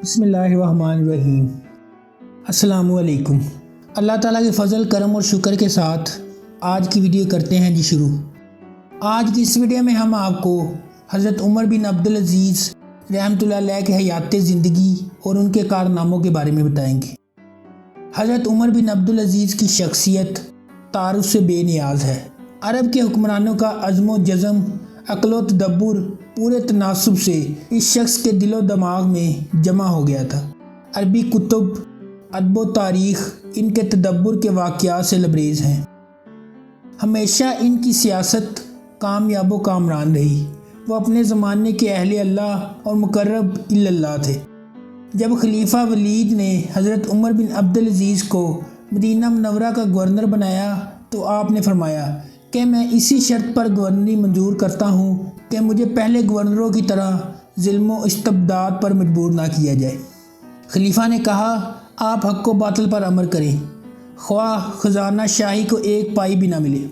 بسم اللہ الرحمن الرحیم۔ السلام علیکم۔ اللہ تعالیٰ کے فضل کرم اور شکر کے ساتھ آج کی ویڈیو کرتے ہیں شروع۔ آج کی اس ویڈیو میں ہم آپ کو حضرت عمر بن عبدالعزیز رحمۃ اللہ علیہ کے حیات زندگی اور ان کے کارناموں کے بارے میں بتائیں گے۔ حضرت عمر بن عبدالعزیز کی شخصیت تعارف سے بے نیاز ہے۔ عرب کے حکمرانوں کا عزم و جزم، عقل و تدبر پورے تناسب سے اس شخص کے دل و دماغ میں جمع ہو گیا تھا۔ عربی کتب، ادب و تاریخ ان کے تدبر کے واقعات سے لبریز ہیں۔ ہمیشہ ان کی سیاست کامیاب و کامران رہی۔ وہ اپنے زمانے کے اہل اللہ اور مقرب اللہ تھے۔ جب خلیفہ ولید نے حضرت عمر بن عبدالعزیز کو مدینہ منورہ کا گورنر بنایا تو آپ نے فرمایا کہ میں اسی شرط پر گورنری منظور کرتا ہوں کہ مجھے پہلے گورنروں کی طرح ظلم و استبداد پر مجبور نہ کیا جائے۔ خلیفہ نے کہا آپ حق و باطل پر امر کریں، خواہ خزانہ شاہی کو ایک پائی بھی نہ ملے۔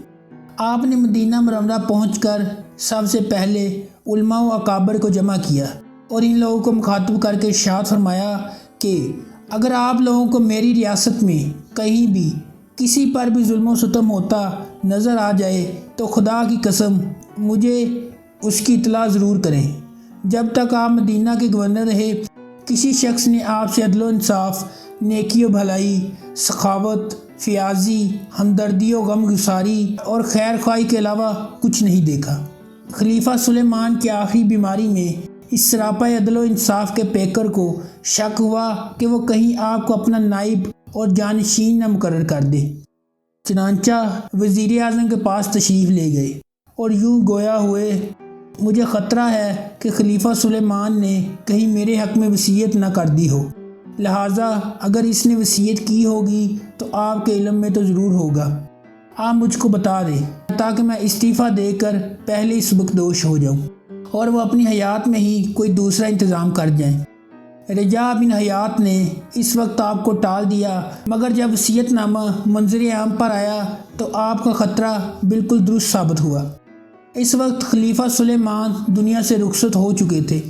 آپ نے مدینہ منورہ پہنچ کر سب سے پہلے علماء و اکابر کو جمع کیا اور ان لوگوں کو مخاطب کر کے ارشاد فرمایا کہ اگر آپ لوگوں کو میری ریاست میں کہیں بھی کسی پر بھی ظلم و ستم ہوتا نظر آ جائے تو خدا کی قسم مجھے اس کی اطلاع ضرور کریں۔ جب تک آپ مدینہ کے گورنر رہے کسی شخص نے آپ سے عدل و انصاف، نیکی و بھلائی، سخاوت، فیاضی، ہمدردی و غم گساری اور خیر خواہی کے علاوہ کچھ نہیں دیکھا۔ خلیفہ سلیمان کی آخری بیماری میں اس سراپا عدل و انصاف کے پیکر کو شک ہوا کہ وہ کہیں آپ کو اپنا نائب اور جانشین نہ مقرر کر دے۔ چنانچہ وزیر اعظم کے پاس تشریف لے گئے اور یوں گویا ہوئے مجھے خطرہ ہے کہ خلیفہ سلیمان نے کہیں میرے حق میں وصیت نہ کر دی ہو، لہٰذا اگر اس نے وصیت کی ہوگی تو آپ کے علم میں تو ضرور ہوگا، آپ مجھ کو بتا دیں تاکہ میں استعفیٰ دے کر پہلے ہی سبکدوش ہو جاؤں اور وہ اپنی حیات میں ہی کوئی دوسرا انتظام کر جائیں۔ رجاء بن حیات نے اس وقت آپ کو ٹال دیا، مگر جب وصیت نامہ منظر عام پر آیا تو آپ کا خطرہ بالکل درست ثابت ہوا۔ اس وقت خلیفہ سلیمان دنیا سے رخصت ہو چکے تھے۔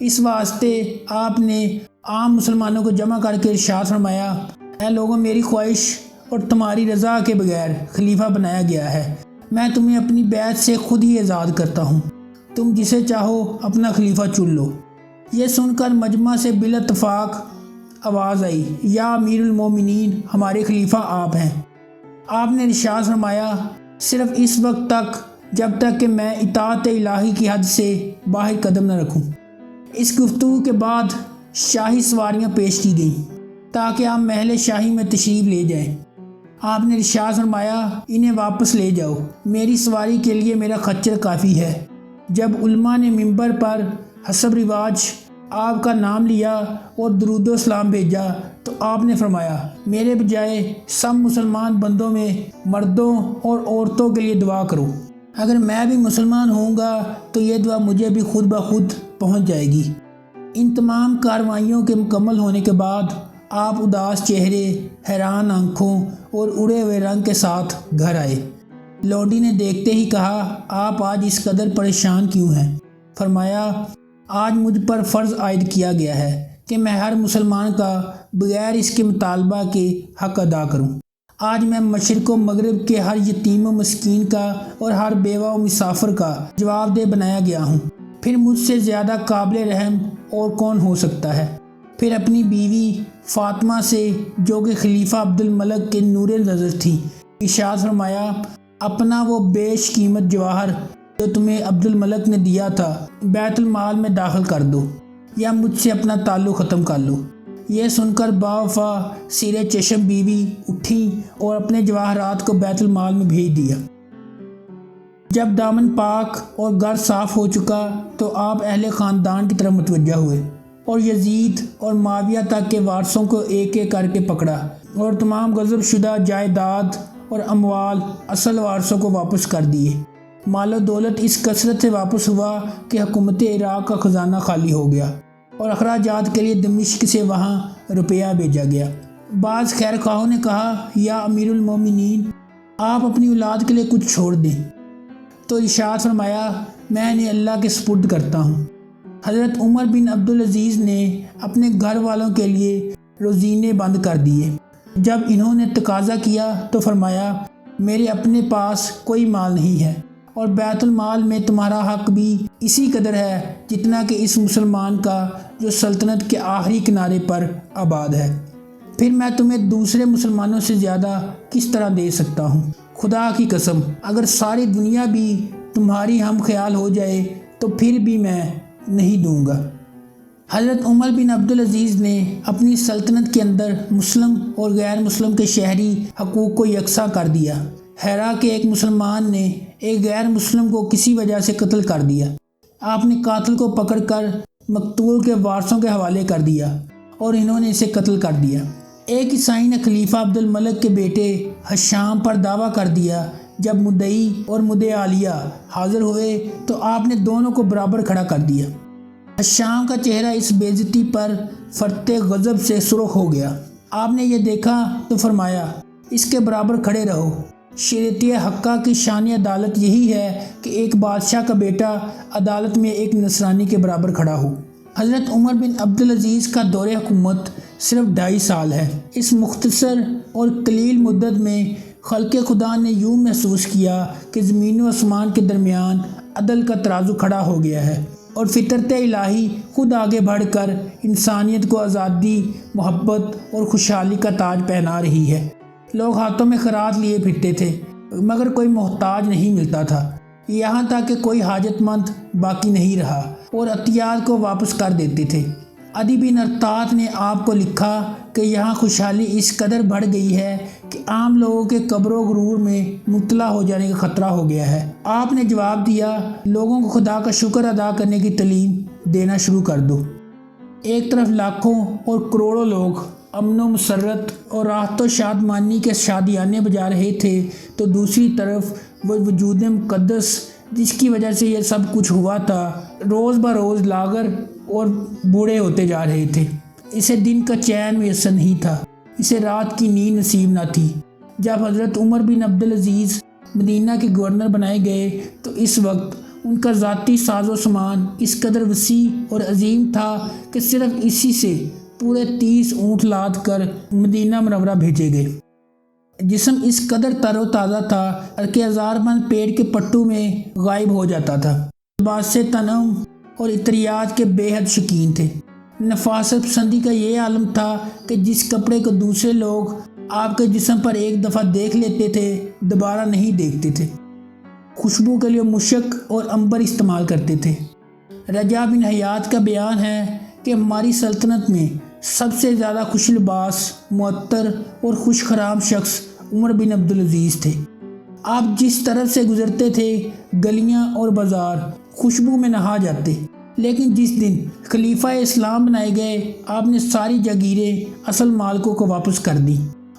اس واسطے آپ نے عام مسلمانوں کو جمع کر کے ارشاد فرمایا اے لوگوں، میری خواہش اور تمہاری رضا کے بغیر خلیفہ بنایا گیا ہے۔ میں تمہیں اپنی بیعت سے خود ہی آزاد کرتا ہوں، تم جسے چاہو اپنا خلیفہ چن لو۔ یہ سن کر مجمع سے بلا اتفاق آواز آئی یا امیر المومنین، ہمارے خلیفہ آپ ہیں۔ آپ نے ارشاد فرمایا صرف اس وقت تک جب تک کہ میں اطاعت الہی کی حد سے باہر قدم نہ رکھوں۔ اس گفتگو کے بعد شاہی سواریاں پیش کی گئیں تاکہ آپ محل شاہی میں تشریف لے جائیں۔ آپ نے ارشاد فرمایا انہیں واپس لے جاؤ، میری سواری کے لیے میرا خچر کافی ہے۔ جب علماء نے منبر پر حسب رواج آپ کا نام لیا اور درود و سلام بھیجا تو آپ نے فرمایا میرے بجائے سب مسلمان بندوں میں مردوں اور عورتوں کے لیے دعا کرو، اگر میں بھی مسلمان ہوں گا تو یہ دعا مجھے بھی خود بخود پہنچ جائے گی۔ ان تمام کارروائیوں کے مکمل ہونے کے بعد آپ اداس چہرے، حیران آنکھوں اور اڑے ہوئے رنگ کے ساتھ گھر آئے۔ لونڈی نے دیکھتے ہی کہا آپ آج اس قدر پریشان کیوں ہیں؟ فرمایا آج مجھ پر فرض عائد کیا گیا ہے کہ میں ہر مسلمان کا بغیر اس کے مطالبہ کے حق ادا کروں۔ آج میں مشرق و مغرب کے ہر یتیم و مسکین کا اور ہر بیوہ و مسافر کا جواب دہ بنایا گیا ہوں، پھر مجھ سے زیادہ قابل رحم اور کون ہو سکتا ہے؟ پھر اپنی بیوی فاطمہ سے جو کہ خلیفہ عبد الملک کے نور نظر تھی ارشاد فرمایا اپنا وہ بیش قیمت جواہر جو تمہیں عبد الملک نے دیا تھا بیت المال میں داخل کر دو یا مجھ سے اپنا تعلق ختم کر لو۔ یہ سن کر باوفا سیر چشم بیوی اٹھیں اور اپنے جواہرات کو بیت المال میں بھیج دیا۔ جب دامن پاک اور گھر صاف ہو چکا تو آپ اہل خاندان کی طرف متوجہ ہوئے اور یزید اور معاویہ تک کے وارثوں کو ایک ایک کر کے پکڑا اور تمام غصب شدہ جائیداد اور اموال اصل وارثوں کو واپس کر دیے۔ مال و دولت اس کثرت سے واپس ہوا کہ حکومت عراق کا خزانہ خالی ہو گیا اور اخراجات کے لیے دمشق سے وہاں روپیہ بھیجا گیا۔ بعض خیر خواہوں نے کہا یا امیر المومنین، آپ اپنی اولاد کے لیے کچھ چھوڑ دیں، تو ارشاد فرمایا میں انہیں اللہ کے سپرد کرتا ہوں۔ حضرت عمر بن عبدالعزیز نے اپنے گھر والوں کے لیے روزینے بند کر دیے۔ جب انہوں نے تقاضا کیا تو فرمایا میرے اپنے پاس کوئی مال نہیں ہے اور بیت المال میں تمہارا حق بھی اسی قدر ہے جتنا کہ اس مسلمان کا جو سلطنت کے آخری کنارے پر آباد ہے۔ پھر میں تمہیں دوسرے مسلمانوں سے زیادہ کس طرح دے سکتا ہوں؟ خدا کی قسم اگر ساری دنیا بھی تمہاری ہم خیال ہو جائے تو پھر بھی میں نہیں دوں گا۔ حضرت عمر بن عبدالعزیز نے اپنی سلطنت کے اندر مسلم اور غیر مسلم کے شہری حقوق کو یکساں کر دیا۔ ہیرا کے ایک مسلمان نے ایک غیر مسلم کو کسی وجہ سے قتل کر دیا۔ آپ نے قاتل کو پکڑ کر مقتول کے وارثوں کے حوالے کر دیا اور انہوں نے اسے قتل کر دیا۔ ایک عیسائی نے خلیفہ عبد الملک کے بیٹے حشام پر دعویٰ کر دیا۔ جب مدعی اور مدعی عالیہ حاضر ہوئے تو آپ نے دونوں کو برابر کھڑا کر دیا۔ حشام کا چہرہ اس بے عزتی پر فرط غضب سے سرخ ہو گیا۔ آپ نے یہ دیکھا تو فرمایا اس کے برابر کھڑے رہو۔ شریعت حقہ کی شان عدالت یہی ہے کہ ایک بادشاہ کا بیٹا عدالت میں ایک نصرانی کے برابر کھڑا ہو۔ حضرت عمر بن عبدالعزیز کا دور حکومت صرف 2.5 سال ہے۔ اس مختصر اور قلیل مدت میں خلق خدا نے یوں محسوس کیا کہ زمین و آسمان کے درمیان عدل کا ترازو کھڑا ہو گیا ہے اور فطرت الہی خود آگے بڑھ کر انسانیت کو آزادی، محبت اور خوشحالی کا تاج پہنا رہی ہے۔ لوگ ہاتھوں میں خیرات لیے پھرتے تھے مگر کوئی محتاج نہیں ملتا تھا، یہاں تک کہ کوئی حاجت مند باقی نہیں رہا اور عطیات کو واپس کر دیتے تھے۔ عدی بن ارطاط نے آپ کو لکھا کہ یہاں خوشحالی اس قدر بڑھ گئی ہے کہ عام لوگوں کے کبر و غرور میں مبتلا ہو جانے کا خطرہ ہو گیا ہے۔ آپ نے جواب دیا لوگوں کو خدا کا شکر ادا کرنے کی تعلیم دینا شروع کر دو۔ ایک طرف لاکھوں اور کروڑوں لوگ امن و مسرت اور راحت و شادمانی کے شادیانے بجا رہے تھے تو دوسری طرف وہ وجود مقدس جس کی وجہ سے یہ سب کچھ ہوا تھا روز بروز لاغر اور بوڑھے ہوتے جا رہے تھے۔ اسے دن کا چین میسر نہیں تھا، اسے رات کی نیند نصیب نہ تھی۔ جب حضرت عمر بن عبدالعزیز مدینہ کے گورنر بنائے گئے تو اس وقت ان کا ذاتی ساز و سامان اس قدر وسیع اور عظیم تھا کہ صرف اسی سے پورے 30 اونٹ لاد کر مدینہ منورہ بھیجے گئے۔ جسم اس قدر تر و تازہ تھا کہ ہزار من پیڑ کے پٹو میں غائب ہو جاتا تھا۔ لباس تنعم اور عطریات کے بے حد شوقین تھے۔ نفاست پسندی کا یہ عالم تھا کہ جس کپڑے کو دوسرے لوگ آپ کے جسم پر ایک دفعہ دیکھ لیتے تھے دوبارہ نہیں دیکھتے تھے۔ خوشبو کے لیے مشک اور عنبر استعمال کرتے تھے۔ رجا بن حیات کا بیان ہے کہ ہماری سلطنت میں سب سے زیادہ خوش لباس، معطر اور خوش خرام شخص عمر بن عبدالعزیز تھے۔ آپ جس طرف سے گزرتے تھے گلیاں اور بازار خوشبو میں نہا جاتے، لیکن جس دن خلیفہ اسلام بنائے گئے آپ نے ساری جاگیریں اصل مالکوں کو واپس کر دی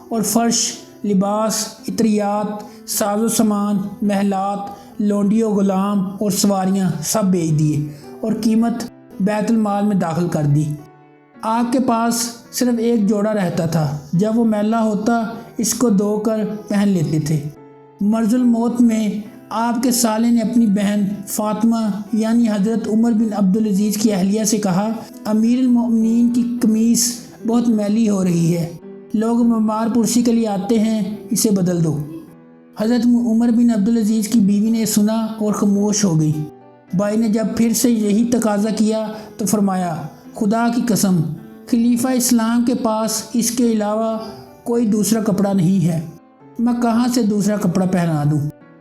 اور فرش، لباس، عطریات، ساز و سامان، محلات، لونڈی و غلام اور سواریاں سب بیچ دیے اور قیمت بیت المال میں داخل کر دی۔ آپ کے پاس صرف ایک جوڑا رہتا تھا، جب وہ میلا ہوتا اس کو دھو کر پہن لیتے تھے۔ مرض الموت میں آپ کے سالے نے اپنی بہن فاطمہ یعنی حضرت عمر بن عبدالعزیز کی اہلیہ سے کہا امیر المؤمنین کی قمیص بہت میلی ہو رہی ہے، لوگ بیمار پرسی کے لیے آتے ہیں، اسے بدل دو۔ حضرت عمر بن عبدالعزیز کی بیوی نے سنا اور خاموش ہو گئی۔ بھائی نے جب پھر سے یہی تقاضا کیا تو فرمایا خدا کی قسم خلیفہ اسلام کے پاس اس کے علاوہ کوئی دوسرا کپڑا نہیں ہے، میں کہاں سے دوسرا کپڑا پہنا دوں؟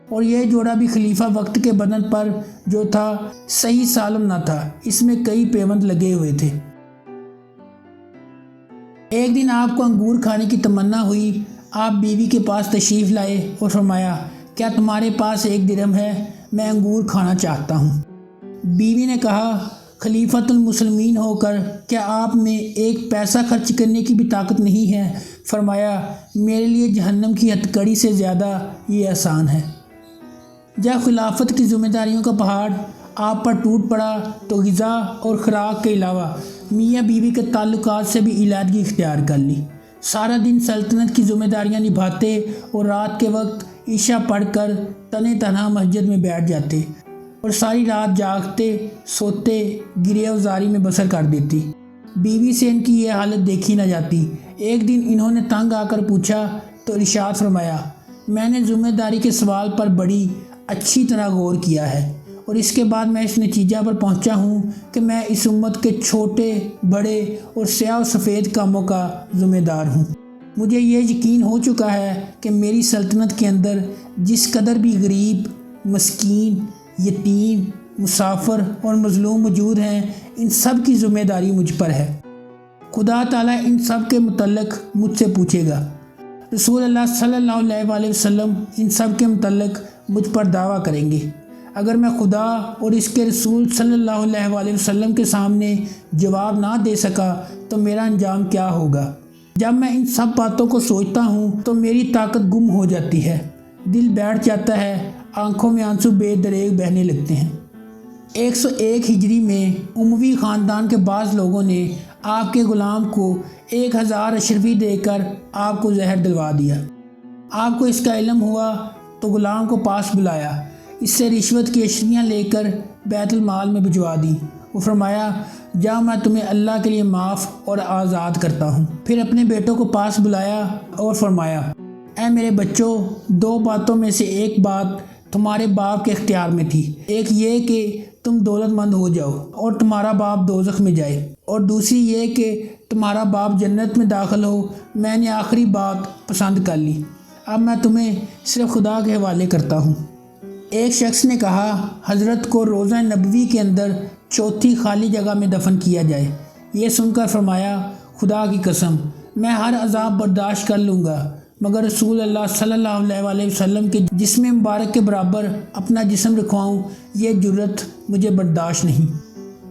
اور یہ جوڑا بھی خلیفہ وقت کے بدن پر جو تھا صحیح سالم نہ تھا، اس میں کئی پیوند لگے ہوئے تھے۔ ایک دن آپ کو انگور کھانے کی تمنا ہوئی، آپ بیوی کے پاس تشریف لائے اور فرمایا کیا تمہارے پاس 1 درہم ہے؟ میں انگور کھانا چاہتا ہوں۔ بیوی نے کہا خلیفۃ المسلمین ہو کر کیا آپ میں 1 پیسہ خرچ کرنے کی بھی طاقت نہیں ہے؟ فرمایا میرے لیے جہنم کی ہتکڑی سے زیادہ یہ آسان ہے۔ جب خلافت کی ذمہ داریوں کا پہاڑ آپ پر ٹوٹ پڑا تو غذا اور خوراک کے علاوہ میاں بیوی کے تعلقات سے بھی علیحدگی اختیار کر لی۔ سارا دن سلطنت کی ذمہ داریاں نبھاتے اور رات کے وقت عشاء پڑھ کر تنہا مسجد میں بیٹھ جاتے۔ اور ساری رات جاگتے سوتے گریہ وزاری میں بسر کر دیتی۔ بیوی سے ان کی یہ حالت دیکھی نہ جاتی۔ ایک دن انہوں نے تنگ آ کر پوچھا تو ارشاد فرمایا، میں نے ذمہ داری کے سوال پر بڑی اچھی طرح غور کیا ہے اور اس کے بعد میں اس نتیجہ پر پہنچا ہوں کہ میں اس امت کے چھوٹے بڑے اور سیاہ و سفید کاموں کا ذمہ دار ہوں۔ مجھے یہ یقین ہو چکا ہے کہ میری سلطنت کے اندر جس قدر بھی غریب، مسکین، یتیم، مسافر اور مظلوم موجود ہیں، ان سب کی ذمہ داری مجھ پر ہے۔ خدا تعالیٰ ان سب کے متعلق مجھ سے پوچھے گا۔ رسول اللہ صلی اللہ علیہ وسلم ان سب کے متعلق مجھ پر دعویٰ کریں گے۔ اگر میں خدا اور اس کے رسول صلی اللہ علیہ وسلم کے سامنے جواب نہ دے سکا تو میرا انجام کیا ہوگا؟ جب میں ان سب باتوں کو سوچتا ہوں تو میری طاقت گم ہو جاتی ہے، دل بیٹھ جاتا ہے، آنکھوں میں آنسو بے دریغ بہنے لگتے ہیں۔ 101 ہجری میں اموی خاندان کے بعض لوگوں نے آپ کے غلام کو 1000 اشرفی دے کر آپ کو زہر دلوا دیا۔ آپ کو اس کا علم ہوا تو غلام کو پاس بلایا، اس سے رشوت کی اشریاں لے کر بیت المال میں بھجوا دی۔ وہ فرمایا، جا میں تمہیں اللہ کے لیے معاف اور آزاد کرتا ہوں۔ پھر اپنے بیٹوں کو پاس بلایا اور فرمایا، اے میرے بچوں، 2 باتوں میں سے ایک بات تمہارے باپ کے اختیار میں تھی، ایک یہ کہ تم دولت مند ہو جاؤ اور تمہارا باپ دوزخ میں جائے، اور دوسری یہ کہ تمہارا باپ جنت میں داخل ہو۔ میں نے آخری بات پسند کر لی، اب میں تمہیں صرف خدا کے حوالے کرتا ہوں۔ ایک شخص نے کہا، حضرت کو روضہ نبوی کے اندر 4تھی خالی جگہ میں دفن کیا جائے۔ یہ سن کر فرمایا، خدا کی قسم، میں ہر عذاب برداشت کر لوں گا، مگر رسول اللہ صلی اللہ علیہ وسلم کے جسم مبارک کے برابر اپنا جسم رکھواؤں، یہ جرت مجھے برداشت نہیں۔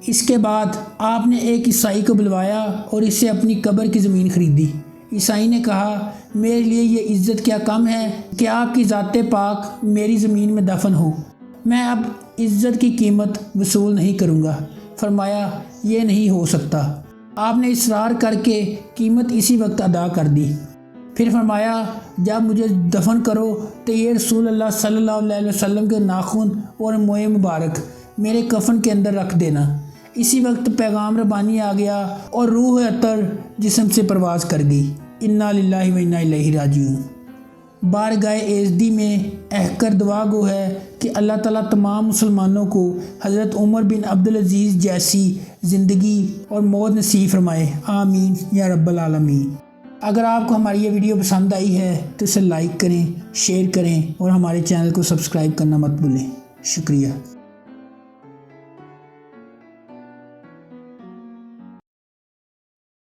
اس کے بعد آپ نے ایک عیسائی کو بلوایا اور اس سے اپنی قبر کی زمین خریدی۔ عیسائی نے کہا، میرے لیے یہ عزت کیا کم ہے کہ آپ کی ذات پاک میری زمین میں دفن ہو، میں اب عزت کی قیمت وصول نہیں کروں گا۔ فرمایا، یہ نہیں ہو سکتا۔ آپ نے اصرار کر کے قیمت اسی وقت ادا کر دی۔ پھر فرمایا، جب مجھے دفن کرو تو یہ رسول اللہ صلی اللہ علیہ وسلم کے ناخن اور موئے مبارک میرے کفن کے اندر رکھ دینا۔ اسی وقت پیغام ربانی آ گیا اور روح اطہر جسم سے پرواز کر گئی۔ انا للہ و انا الیہ راجعون۔ بارگاہ ایزدی میں احکر دعا گو ہے کہ اللہ تعالیٰ تمام مسلمانوں کو حضرت عمر بن عبدالعزیز جیسی زندگی اور موت نصیب فرمائے، آمین یا رب العالمین۔ اگر آپ کو ہماری یہ ویڈیو پسند آئی ہے تو اسے لائک کریں، شیئر کریں اور ہمارے چینل کو سبسکرائب کرنا مت بھولیں۔ شکریہ۔